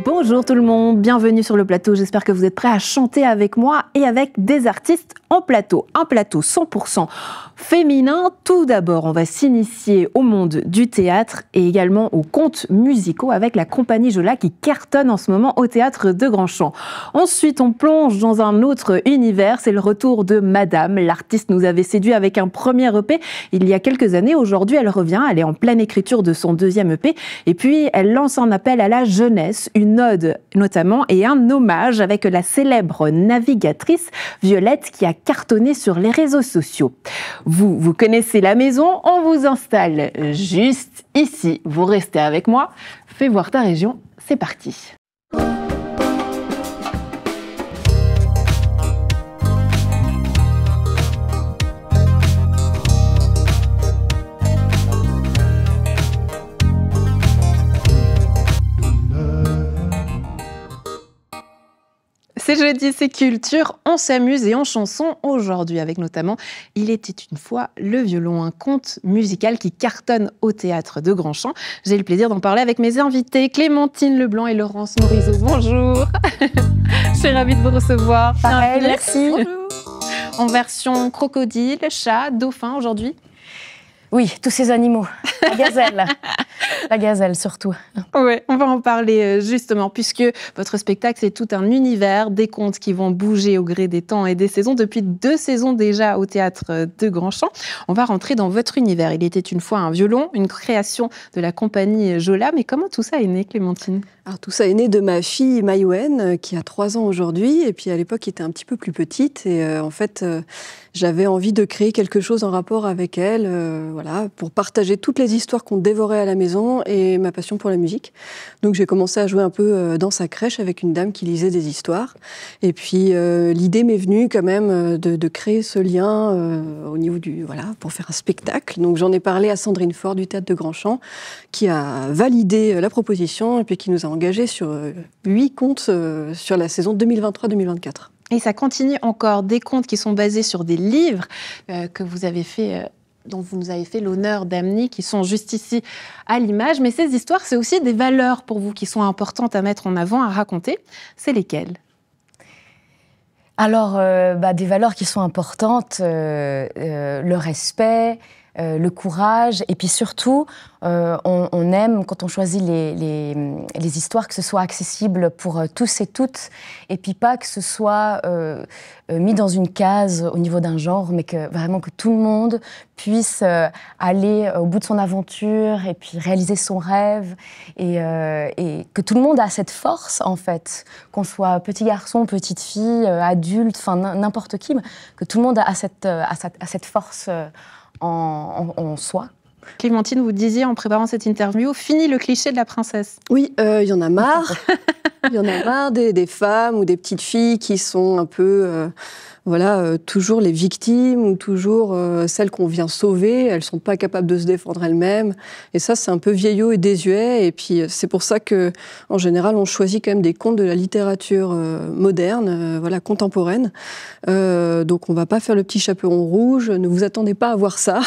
Bonjour tout le monde, bienvenue sur le plateau. J'espère que vous êtes prêts à chanter avec moi et avec des artistes en plateau. Un plateau 100% féminin. Tout d'abord, on va s'initier au monde du théâtre et également aux contes musicaux avec la compagnie Jola qui cartonne en ce moment au théâtre de Grandchamp. Ensuite, on plonge dans un autre univers. C'est le retour de Madame. L'artiste nous avait séduit avec un premier EP il y a quelques années. Aujourd'hui, elle revient. Elle est en pleine écriture de son deuxième EP. Et puis, elle lance un appel à la jeunesse, une ode notamment et un hommage avec la célèbre navigatrice Violette qui a cartonné sur les réseaux sociaux. Vous connaissez la maison, on vous installe juste ici. Vous restez avec moi. Fais voir ta région, c'est parti. C'est jeudi, c'est culture, on s'amuse et en chanson aujourd'hui avec notamment Il était une fois le violon, un conte musical qui cartonne au théâtre de Grandchamp. J'ai le plaisir d'en parler avec mes invités Clémentine Leblanc et Laurence Morizot. Bonjour, je suis ravie de vous recevoir. Pareil, merci. Bonjour. En version crocodile, chat, dauphin aujourd'hui. Oui, tous ces animaux. La gazelle. La gazelle, surtout. Oui, on va en parler justement, puisque votre spectacle, c'est tout un univers, des contes qui vont bouger au gré des temps et des saisons. Depuis 2 saisons déjà au théâtre de Grandchamp, on va rentrer dans votre univers. Il était une fois un violon, une création de la compagnie Jola. Mais comment tout ça est né, Clémentine ? Alors, tout ça est né de ma fille Maïwen, qui a 3 ans aujourd'hui, et puis à l'époque, qui était un petit peu plus petite. Et en fait, j'avais envie de créer quelque chose en rapport avec elle, voilà, pour partager toutes les histoires qu'on dévorait à la maison et ma passion pour la musique. Donc j'ai commencé à jouer un peu dans sa crèche avec une dame qui lisait des histoires. Et puis l'idée m'est venue quand même de créer ce lien au niveau du, voilà, pour faire un spectacle. Donc j'en ai parlé à Sandrine Faure du théâtre de Grandchamp, qui a validé la proposition et puis qui nous a engagés sur 8 contes sur la saison 2023-2024. Et ça continue encore, des contes qui sont basés sur des livres que vous avez fait, dont vous nous avez fait l'honneur d'amener, qui sont juste ici à l'image. Mais ces histoires, c'est aussi des valeurs pour vous qui sont importantes à mettre en avant, à raconter. C'est lesquelles ? Alors, des valeurs qui sont importantes, le respect, le courage, et puis surtout, on aime, quand on choisit les histoires, que ce soit accessible pour tous et toutes, et puis pas que ce soit mis dans une case au niveau d'un genre, mais que vraiment que tout le monde puisse aller au bout de son aventure et puis réaliser son rêve, et que tout le monde a cette force, en fait, qu'on soit petit garçon, petite fille, adulte, enfin n'importe qui, que tout le monde a cette force en soi. Clémentine, vous disiez en préparant cette interview, fini le cliché de la princesse. Oui, il y en a marre. Il y en a marre des femmes ou des petites filles qui sont un peu, toujours les victimes ou toujours celles qu'on vient sauver. Elles sont pas capables de se défendre elles-mêmes. Et ça, c'est un peu vieillot et désuet. Et puis, c'est pour ça que, en général, on choisit quand même des contes de la littérature moderne, contemporaine. Donc, on va pas faire le petit chaperon rouge. Ne vous attendez pas à voir ça.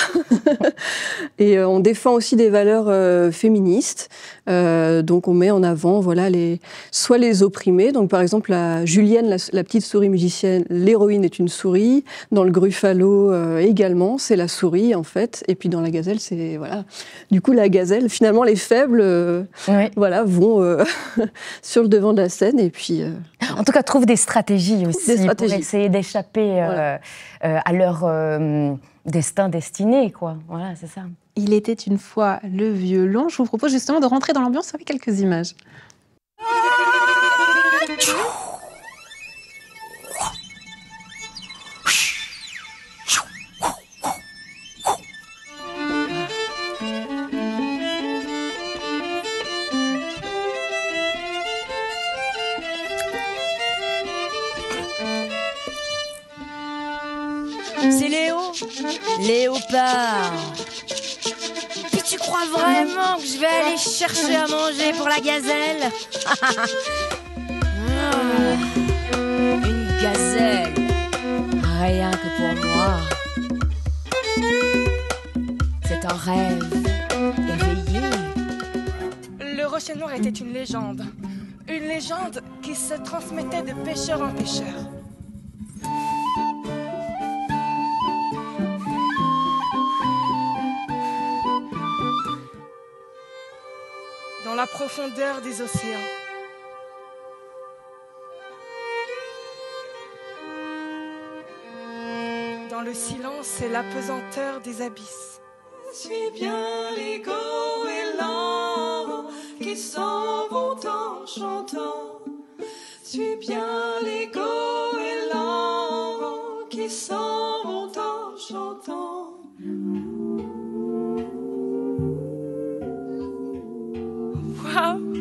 Et on défend aussi des valeurs féministes. Donc, on met en avant, soit les opprimés. Donc, par exemple, Julienne, la petite souris musicienne, l'héroïne est une souris. Dans le Gruffalo également, c'est la souris, en fait. Et puis, dans la gazelle, c'est, voilà. Du coup, la gazelle, finalement, les faibles, vont sur le devant de la scène. Et puis... En tout cas, trouve des stratégies aussi pour essayer d'échapper à leur destin destiné, quoi. Voilà, c'est ça. Il était une fois le violon. Je vous propose justement de rentrer dans l'ambiance avec quelques images. C'est Léo, léopard. Puis tu crois vraiment que je vais aller chercher à manger pour la gazelle? Une gazelle, rien que pour moi. C'est un rêve éveillé. Le Rocher Noir était une légende. Une légende qui se transmettait de pêcheur en pêcheur. Dans la profondeur des océans. Dans le silence et l'apesanteur des abysses. Suis bien les goélands qui s'en vont en chantant. Suis bien les goélands qui s'en vont en chantant. Waouh!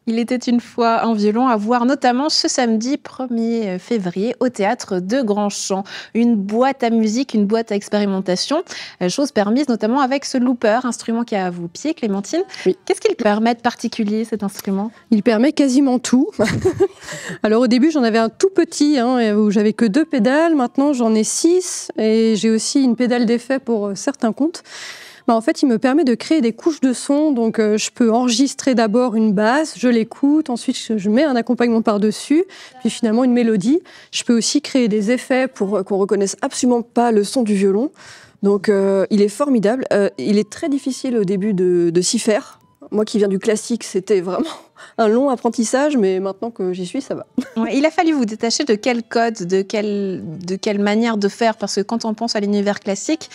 Il était une fois un violon à voir notamment ce samedi 1er février au théâtre de Grand-Champ. Une boîte à musique, une boîte à expérimentation, chose permise notamment avec ce looper, instrument qui est à vos pieds, Clémentine. Oui. Qu'est-ce qu'il permet de particulier, cet instrument? Il permet quasiment tout. Alors au début, j'en avais un tout petit, où j'avais que 2 pédales. Maintenant, j'en ai 6 et j'ai aussi une pédale d'effet pour certains comptes. En fait, il me permet de créer des couches de son. Donc, je peux enregistrer d'abord une basse, je l'écoute, ensuite je mets un accompagnement par-dessus, puis finalement une mélodie. Je peux aussi créer des effets pour qu'on reconnaisse absolument pas le son du violon. Donc, il est formidable. Il est très difficile au début de s'y faire. Moi qui viens du classique, c'était vraiment un long apprentissage, mais maintenant que j'y suis, ça va. Ouais, il a fallu vous détacher de quel code, de quelle manière de faire, parce que quand on pense à l'univers classique,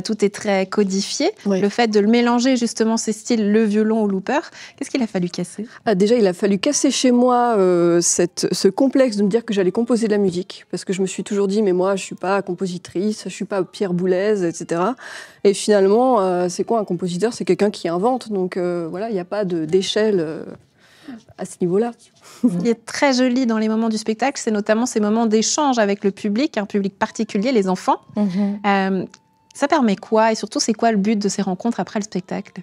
tout est très codifié. Ouais. Le fait de le mélanger justement ces styles, le violon au looper, qu'est-ce qu'il a fallu casser? Déjà, il a fallu casser chez moi ce complexe de me dire que j'allais composer de la musique, parce que je me suis toujours dit, mais moi, je suis pas compositrice, je suis pas Pierre Boulez, etc. Et finalement, c'est quoi un compositeur? C'est quelqu'un qui invente, donc voilà, il n'y a pas d'échelle à ce niveau-là. Ce qui est très joli dans les moments du spectacle, c'est notamment ces moments d'échange avec le public, un public particulier, les enfants. Ça permet quoi? Et surtout, c'est quoi le but de ces rencontres après le spectacle?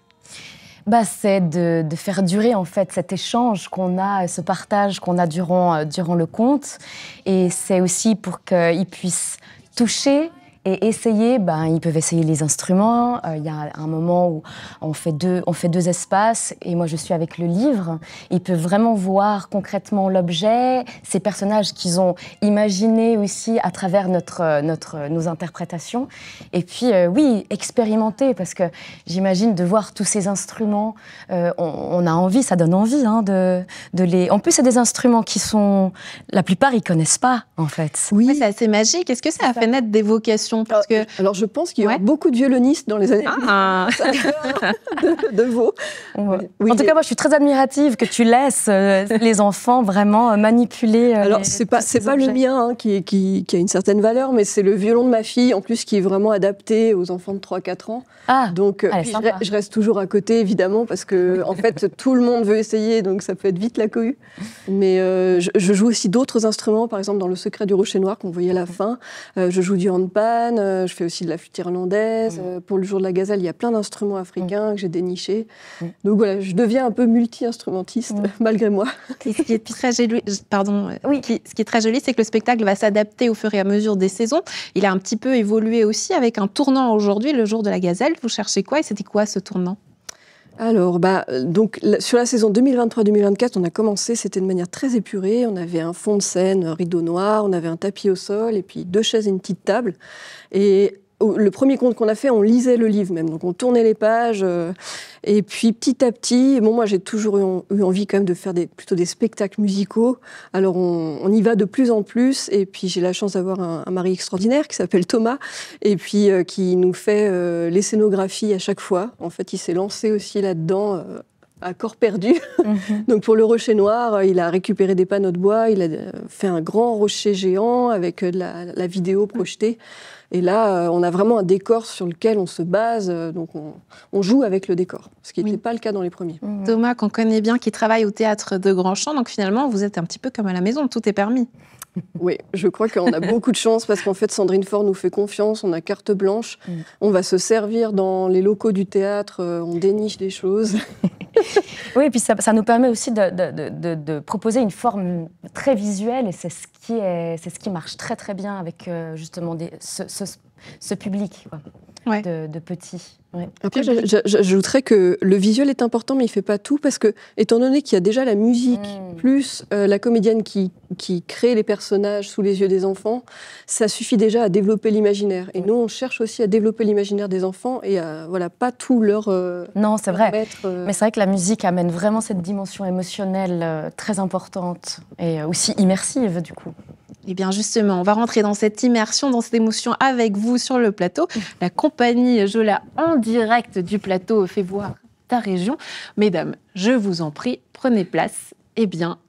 C'est de faire durer en fait cet échange qu'on a, ce partage qu'on a durant le conte. Et c'est aussi pour qu'ils puissent toucher et essayer. Ils peuvent essayer les instruments. Il y a un moment où on fait deux espaces et moi je suis avec le livre. Ils peuvent vraiment voir concrètement l'objet, ces personnages qu'ils ont imaginés aussi à travers nos interprétations. Et puis oui, expérimenter, parce que j'imagine de voir tous ces instruments, on a envie, ça donne envie de les... En plus, c'est des instruments qui sont... La plupart, ils connaissent pas, en fait. Oui, Ouais, c'est assez magique. Est-ce que ça a fait naître des vocations? Parce que... Alors je pense qu'il y aura Ouais. beaucoup de violonistes dans les années de Vaud. Ouais. Oui, En tout cas, moi, je suis très admirative que tu laisses les enfants vraiment manipuler. alors c'est pas le mien qui a une certaine valeur, mais c'est le violon de ma fille, en plus qui est vraiment adapté aux enfants de 3-4 ans. Ah, Donc elle est puis sympa. je reste toujours à côté, évidemment, parce que en fait tout le monde veut essayer, donc ça peut être vite la cohue. Mais je joue aussi d'autres instruments, par exemple dans Le Secret du Rocher Noir qu'on voyait à la fin. Je joue du handpan, je fais aussi de la flûte irlandaise. Pour le Jour de la Gazelle, il y a plein d'instruments africains que j'ai dénichés. Donc voilà, je deviens un peu multi-instrumentiste malgré moi. Et ce qui est très joli, ce qui est très joli, c'est que le spectacle va s'adapter au fur et à mesure des saisons. Il a un petit peu évolué aussi avec un tournant aujourd'hui, le Jour de la Gazelle. Vous cherchez quoi et c'était quoi ce tournant? Alors, donc, sur la saison 2023-2024, on a commencé, c'était de manière très épurée. On avait un fond de scène, rideau noir, on avait un tapis au sol, et puis 2 chaises et une petite table. Et le premier conte qu'on a fait, on lisait le livre même. Donc, on tournait les pages. Et puis, petit à petit, moi, j'ai toujours eu envie quand même de faire plutôt des spectacles musicaux. Alors, on y va de plus en plus. Et puis, j'ai la chance d'avoir un mari extraordinaire qui s'appelle Thomas, et puis qui nous fait les scénographies à chaque fois. En fait, il s'est lancé aussi là-dedans. À corps perdu. Donc pour le Rocher Noir, il a récupéré des panneaux de bois, il a fait un grand rocher géant avec de la vidéo projetée. Et là, on a vraiment un décor sur lequel on se base, donc on joue avec le décor, ce qui n'était pas le cas dans les premiers. Thomas, qu'on connaît bien, qui travaille au théâtre de Grand-Champ, donc finalement, vous êtes un petit peu comme à la maison, tout est permis. Oui, je crois qu'on a beaucoup de chance parce qu'en fait, Sandrine Faure nous fait confiance, on a carte blanche, on va se servir dans les locaux du théâtre, on déniche des choses. Oui, et puis ça nous permet aussi de proposer une forme très visuelle, et c'est ce qui marche très très bien avec justement ce public quoi, Ouais. de petits. Ouais. Après, j'ajouterais que le visuel est important, mais il ne fait pas tout, parce que, étant donné qu'il y a déjà la musique, plus la comédienne qui crée les personnages sous les yeux des enfants, ça suffit déjà à développer l'imaginaire. Et nous, on cherche aussi à développer l'imaginaire des enfants et à pas tout leur Non, c'est vrai. mettre, Mais c'est vrai que la musique amène vraiment cette dimension émotionnelle très importante et aussi immersive, du coup. Eh bien justement, on va rentrer dans cette immersion, dans cette émotion avec vous sur le plateau. La compagnie Jola en direct du plateau Fais voir ta région. Mesdames, je vous en prie, prenez place. Eh bien,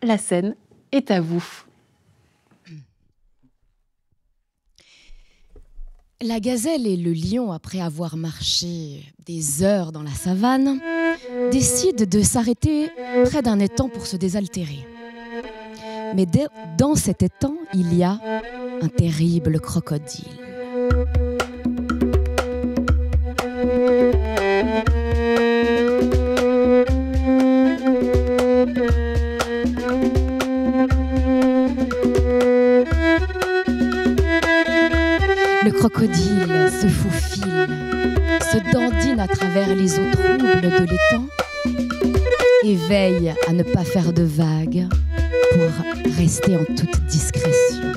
la scène est à vous. La gazelle et le lion, après avoir marché des heures dans la savane, décident de s'arrêter près d'un étang pour se désaltérer. Mais dans cet étang, il y a un terrible crocodile. Le crocodile se faufile, se dandine à travers les eaux troubles de l'étang et veille à ne pas faire de vagues pour rester en toute discrétion.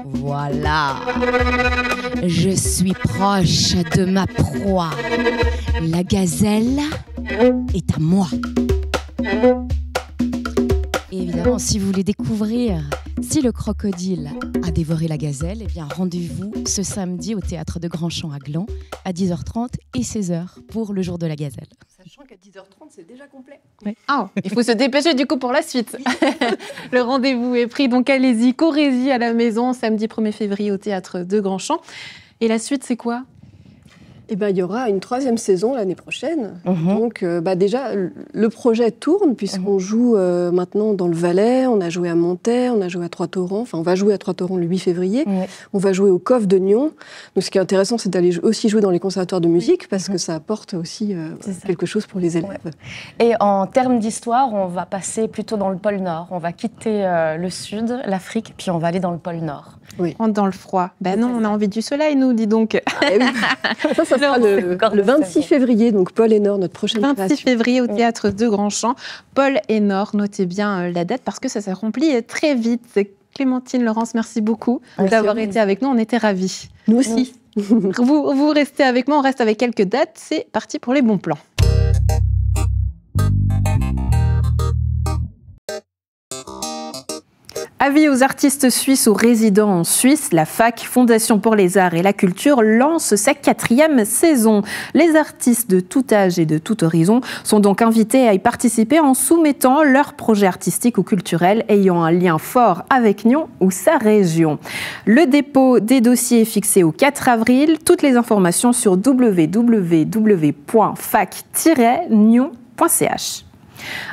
Voilà, je suis proche de ma proie. La gazelle est à moi. Et évidemment, si vous voulez découvrir si le crocodile a dévoré la gazelle, eh bien rendez-vous ce samedi au Théâtre de Grand-Champ à Gland à 10h30 et 16h pour le jour de la gazelle. Sachant qu'à 10h30, c'est déjà complet. Ah, il faut se dépêcher du coup pour la suite. Le rendez-vous est pris, donc allez-y, courez-y à la maison, samedi 1er février au Théâtre de Grand-Champ. Et la suite, c'est quoi ? Eh ben, il y aura une 3e saison l'année prochaine. Donc, déjà, le projet tourne, puisqu'on joue maintenant dans le Valais, on a joué à Montaix, on a joué à Trois-Torrents. Enfin, on va jouer à Trois-Torrents le 8 février. On va jouer au COF de Nyon. Donc, ce qui est intéressant, c'est d'aller aussi jouer dans les conservatoires de musique, parce que ça apporte aussi quelque chose pour les élèves. Et en termes d'histoire, on va passer plutôt dans le pôle Nord. On va quitter le Sud, l'Afrique, puis on va aller dans le pôle Nord. Oui. On rentre dans le froid. Ben non, on a envie du soleil, nous, dis donc. Eh oui. Ça sera le 26 février, donc Pôle et Nord, notre prochaine 26 création. février au Théâtre de Grand-Champ. Pôle et Nord, notez bien la date parce que ça s'accomplit très vite. Clémentine, Laurence, merci beaucoup d'avoir été avec nous. On était ravis. Nous aussi. Vous restez avec moi, on reste avec quelques dates. C'est parti pour les bons plans. Avis aux artistes suisses ou résidents en Suisse, la FAC, Fondation pour les arts et la culture, lance sa 4e saison. Les artistes de tout âge et de tout horizon sont donc invités à y participer en soumettant leurs projets artistiques ou culturels ayant un lien fort avec Nyon ou sa région. Le dépôt des dossiers est fixé au 4 avril. Toutes les informations sur www.fac-nyon.ch.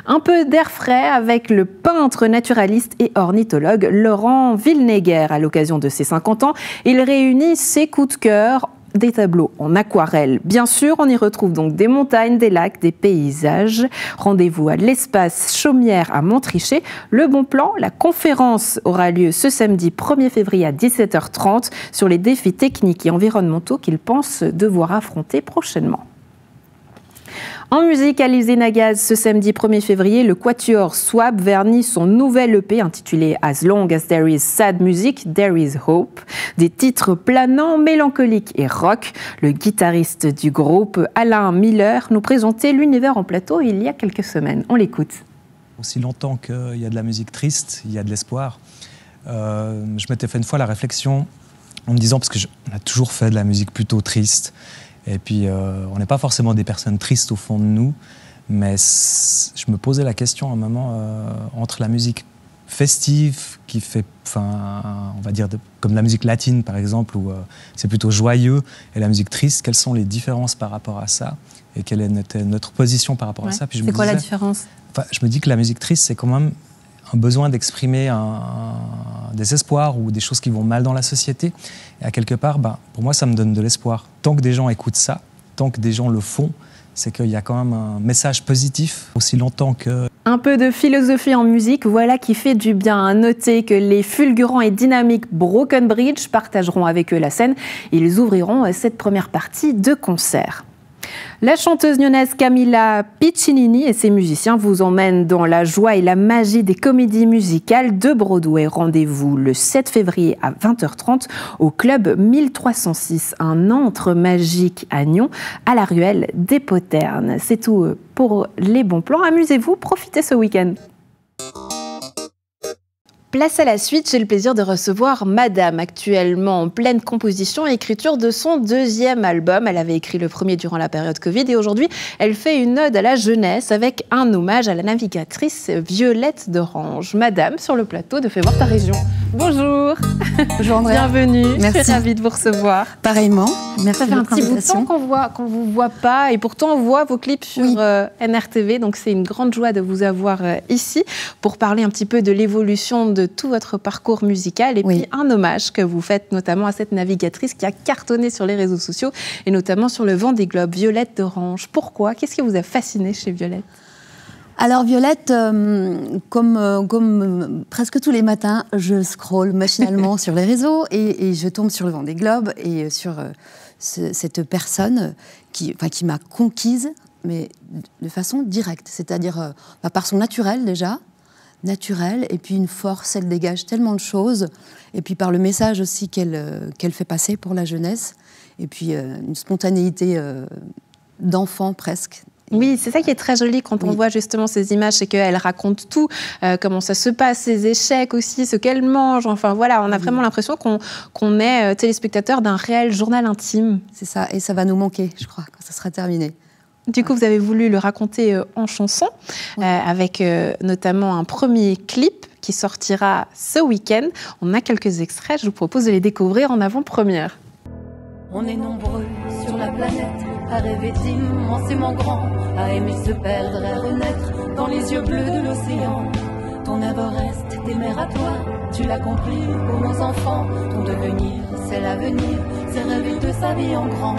Un peu d'air frais avec le peintre naturaliste et ornithologue Laurent Villenegger. À l'occasion de ses 50 ans, il réunit ses coups de cœur, des tableaux en aquarelle. Bien sûr, on y retrouve donc des montagnes, des lacs, des paysages. Rendez-vous à l'espace Chaumière à Montrichet. Le bon plan, la conférence aura lieu ce samedi 1er février à 17h30 sur les défis techniques et environnementaux qu'il pense devoir affronter prochainement. En musique, à l'usine à gaz, ce samedi 1er février, le quatuor Swab vernit son nouvel EP intitulé As Long as There is Sad Music, There is Hope. Des titres planants, mélancoliques et rock. Le guitariste du groupe, Alain Miller, nous présentait l'univers en plateau il y a quelques semaines. On l'écoute. Aussi longtemps qu'il y a de la musique triste, il y a de l'espoir. Je m'étais fait une fois la réflexion en me disant, parce qu'on a toujours fait de la musique plutôt triste, et puis, on n'est pas forcément des personnes tristes au fond de nous, mais je me posais la question à un moment entre la musique festive, qui fait, on va dire, comme la musique latine par exemple, où c'est plutôt joyeux, et la musique triste, quelles sont les différences par rapport à ça, et quelle est notre position par rapport à ça. C'est quoi la différence ? Je me dis que la musique triste, c'est quand même un besoin d'exprimer des espoirs ou des choses qui vont mal dans la société. Et à quelque part, pour moi, ça me donne de l'espoir. Tant que des gens écoutent ça, tant que des gens le font, c'est qu'il y a quand même un message positif, aussi longtemps que... Un peu de philosophie en musique, voilà qui fait du bien. À noter que les fulgurants et dynamiques Broken Bridge partageront avec eux la scène. Ils ouvriront cette première partie de concert. La chanteuse lyonnaise Camilla Piccinini et ses musiciens vous emmènent dans la joie et la magie des comédies musicales de Broadway. Rendez-vous le 7 février à 20h30 au Club 1306, un antre magique à Nyon, à la ruelle des Poternes. C'est tout pour les bons plans. Amusez-vous, profitez ce week-end. Place à la suite, j'ai le plaisir de recevoir Madame, actuellement en pleine composition et écriture de son deuxième album. Elle avait écrit le premier durant la période Covid et aujourd'hui, elle fait une ode à la jeunesse avec un hommage à la navigatrice Violette d'Orange. Madame, sur le plateau de Fais voir ta région. Bonjour. Bonjour Andrea. Bienvenue. Merci. Je suis ravie de vous recevoir. Pareillement. Merci. Ça fait un petit bout de temps qu'on vous voit pas et pourtant on voit vos clips sur NRTV. Donc c'est une grande joie de vous avoir ici pour parler un petit peu de l'évolution de tout votre parcours musical et puis un hommage que vous faites notamment à cette navigatrice qui a cartonné sur les réseaux sociaux et notamment sur le Vendée Globe, Violette d'Orange. Pourquoi? Qu'est-ce qui vous a fasciné chez Violette? Alors Violette, comme presque tous les matins, je scrolle machinalement sur les réseaux et je tombe sur le Vendée Globe et sur cette personne qui m'a conquise, mais de façon directe, c'est-à-dire par son naturel déjà, et puis une force, elle dégage tellement de choses, et puis par le message aussi qu'elle fait passer pour la jeunesse, et puis une spontanéité d'enfant presque. Oui, c'est ça qui est très joli quand on voit justement ces images, c'est qu'elle raconte tout, comment ça se passe, ses échecs aussi, ce qu'elle mange. Enfin voilà, on a vraiment l'impression qu'on est téléspectateur d'un réel journal intime. C'est ça, et ça va nous manquer, je crois, quand ça sera terminé. Du coup, vous avez voulu le raconter en chanson, avec notamment un premier clip qui sortira ce week-end. On a quelques extraits, je vous propose de les découvrir en avant-première. On est nombreux sur la planète à rêver d'immensément grand, à aimer se perdre et renaître dans les yeux bleus de l'océan. Ton Everest, tes mers à toi, tu l'as compris pour nos enfants. Ton devenir, c'est l'avenir, c'est rêver de sa vie en grand.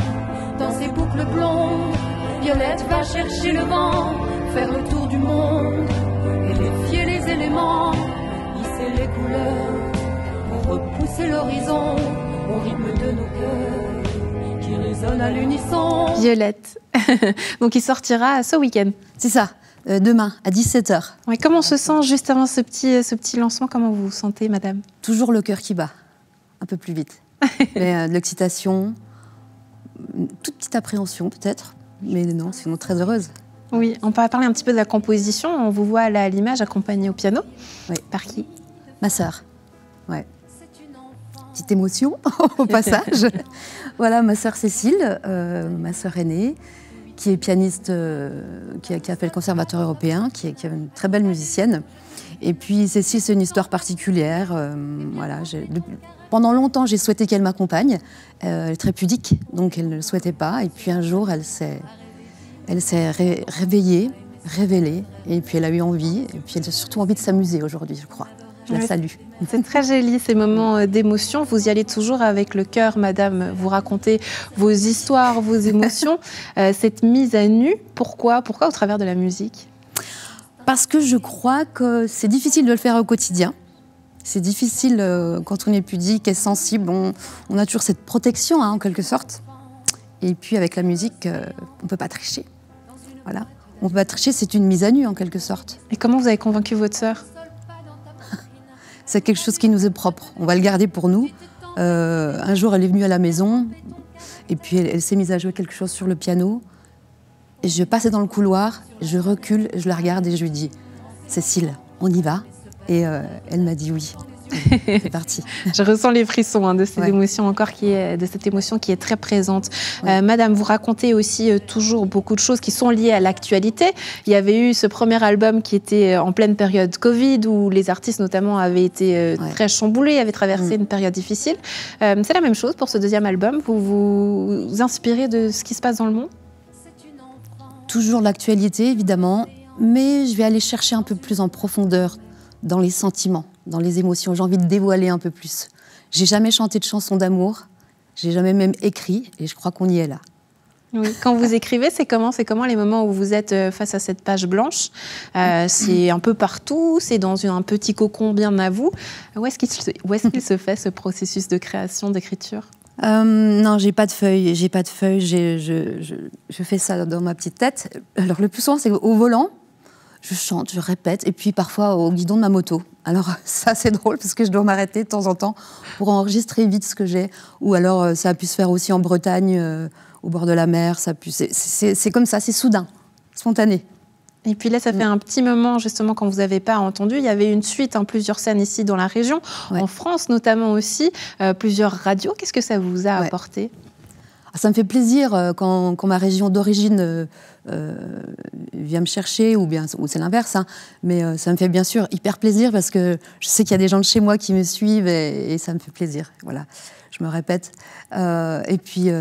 Dans ces boucles blondes, Violette va chercher le vent, faire le tour du monde et défier les éléments, hisser les couleurs pour repousser l'horizon au rythme de nos cœurs qui résonnent à l'unisson. Violette, donc il sortira ce week-end. C'est ça, demain à 17h. Ouais, comment on se sent juste avant ce petit lancement? Comment vous vous sentez, madame? Toujours le cœur qui bat, un peu plus vite. Mais, de l'excitation, une toute petite appréhension peut-être. Mais non, sinon très heureuse. Oui, on va parler un petit peu de la composition. On vous voit à l'image accompagnée au piano. Oui. Par qui? Ma sœur. Ouais. Petite émotion au passage. Voilà, ma sœur Cécile, ma sœur aînée, qui est pianiste, qui a fait le Conservatoire européen, qui est une très belle musicienne. Et puis Cécile, c'est une histoire particulière. Voilà, pendant longtemps, j'ai souhaité qu'elle m'accompagne. Elle est très pudique, donc elle ne le souhaitait pas. Et puis un jour, elle s'est réveillée, révélée. Et puis elle a eu envie. Et puis elle a surtout envie de s'amuser aujourd'hui, je crois. Je la salue. C'est très joli, ces moments d'émotion. Vous y allez toujours avec le cœur, madame. Vous racontez vos histoires, vos émotions. Cette mise à nu, pourquoi au travers de la musique? Parce que je crois que c'est difficile de le faire au quotidien. C'est difficile quand on est pudique et sensible. On a toujours cette protection, en quelque sorte. Et puis avec la musique, on ne peut pas tricher. Voilà. On ne peut pas tricher, c'est une mise à nu, en quelque sorte. Et comment vous avez convaincu votre sœur? C'est quelque chose qui nous est propre. On va le garder pour nous. Un jour, elle est venue à la maison. Et puis elle s'est mise à jouer quelque chose sur le piano. Et je passais dans le couloir, je recule, je la regarde et je lui dis « Cécile, on y va ?» Et elle m'a dit oui. C'est parti. Je ressens les frissons de ces émotions encore, de cette émotion qui est très présente. Madame, vous racontez aussi toujours beaucoup de choses qui sont liées à l'actualité. Il y avait eu ce premier album qui était en pleine période Covid, où les artistes notamment avaient été très chamboulés, avaient traversé une période difficile. C'est la même chose pour ce deuxième album. Vous vous inspirez de ce qui se passe dans le monde? Toujours l'actualité, évidemment, mais je vais aller chercher un peu plus en profondeur dans les sentiments, dans les émotions. J'ai envie de dévoiler un peu plus. J'ai jamais chanté de chansons d'amour, j'ai jamais même écrit, et je crois qu'on y est là. Oui. Quand vous écrivez, c'est comment les moments où vous êtes face à cette page blanche? C'est un peu partout, c'est dans un petit cocon bien à vous. Où est-ce qu'il se fait ce processus de création, d'écriture? Non, j'ai pas de feuilles. Je fais ça dans ma petite tête. Alors le plus souvent, c'est au volant. Je chante, je répète, et puis parfois au guidon de ma moto. Alors ça, c'est drôle parce que je dois m'arrêter de temps en temps pour enregistrer vite ce que j'ai. Ou alors ça a pu se faire aussi en Bretagne, au bord de la mer. C'est comme ça, c'est soudain, spontané. Et puis là, ça fait un petit moment, justement, quand vous n'avez pas entendu, il y avait une suite, plusieurs scènes ici dans la région, en France notamment aussi, plusieurs radios. Qu'est-ce que ça vous a apporté? Ça me fait plaisir quand ma région d'origine vient me chercher, ou c'est l'inverse, hein. Mais ça me fait bien sûr hyper plaisir parce que je sais qu'il y a des gens de chez moi qui me suivent et ça me fait plaisir. Voilà, je me répète. Et puis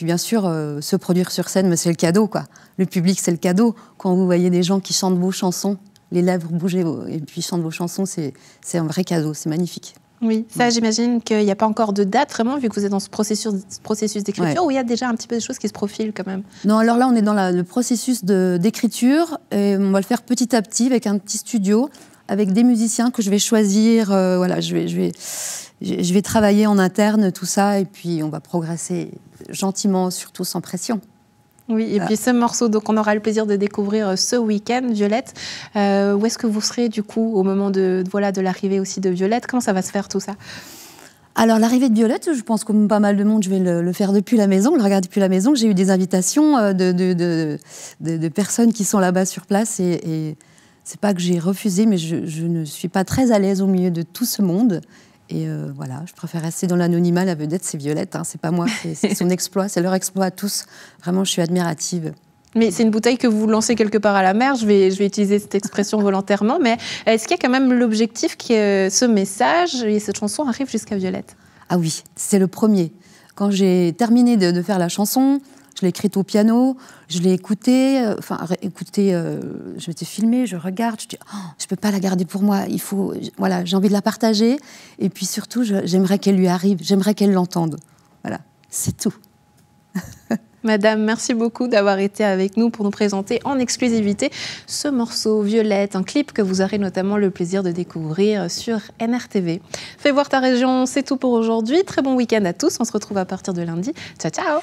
bien sûr, se produire sur scène, c'est le cadeau, quoi. Le public, c'est le cadeau. Quand vous voyez des gens qui chantent vos chansons, les lèvres bouger et puis chantent vos chansons, c'est un vrai cadeau, c'est magnifique. Oui, ça, j'imagine qu'il n'y a pas encore de date, vraiment, vu que vous êtes dans ce processus d'écriture, où il y a déjà un petit peu des choses qui se profilent quand même. Non, alors là, on est dans le processus d'écriture, et on va le faire petit à petit avec un petit studio, avec des musiciens que je vais choisir. Voilà, je vais travailler en interne tout ça, et puis on va progresser gentiment, surtout sans pression. Oui, et puis ce morceau, donc on aura le plaisir de découvrir ce week-end, Violette. Où est-ce que vous serez du coup au moment de l'arrivée aussi de Violette? Comment ça va se faire tout ça? Alors l'arrivée de Violette, je pense comme pas mal de monde, je vais le faire depuis la maison, le regarder depuis la maison. J'ai eu des invitations de personnes qui sont là-bas sur place et c'est pas que j'ai refusé, mais je ne suis pas très à l'aise au milieu de tout ce monde. Et voilà, je préfère rester dans l'anonymat. La vedette, c'est Violette, hein, c'est pas moi, c'est son exploit, c'est leur exploit à tous. Vraiment, je suis admirative. Mais c'est une bouteille que vous lancez quelque part à la mer, je vais utiliser cette expression volontairement, mais est-ce qu'il y a quand même l'objectif que ce message et cette chanson arrivent jusqu'à Violette? Ah oui, c'est le premier. Quand j'ai terminé de faire la chanson, je l'ai écrite au piano, je l'ai écoutée, je m'étais filmée, je regarde, je dis je peux pas la garder pour moi, voilà, j'ai envie de la partager, et puis surtout, j'aimerais qu'elle lui arrive, j'aimerais qu'elle l'entende. Voilà, c'est tout. Madame, merci beaucoup d'avoir été avec nous pour nous présenter en exclusivité ce morceau Violette, un clip que vous aurez notamment le plaisir de découvrir sur NRTV. Fais voir ta région, c'est tout pour aujourd'hui. Très bon week-end à tous, on se retrouve à partir de lundi. Ciao, ciao.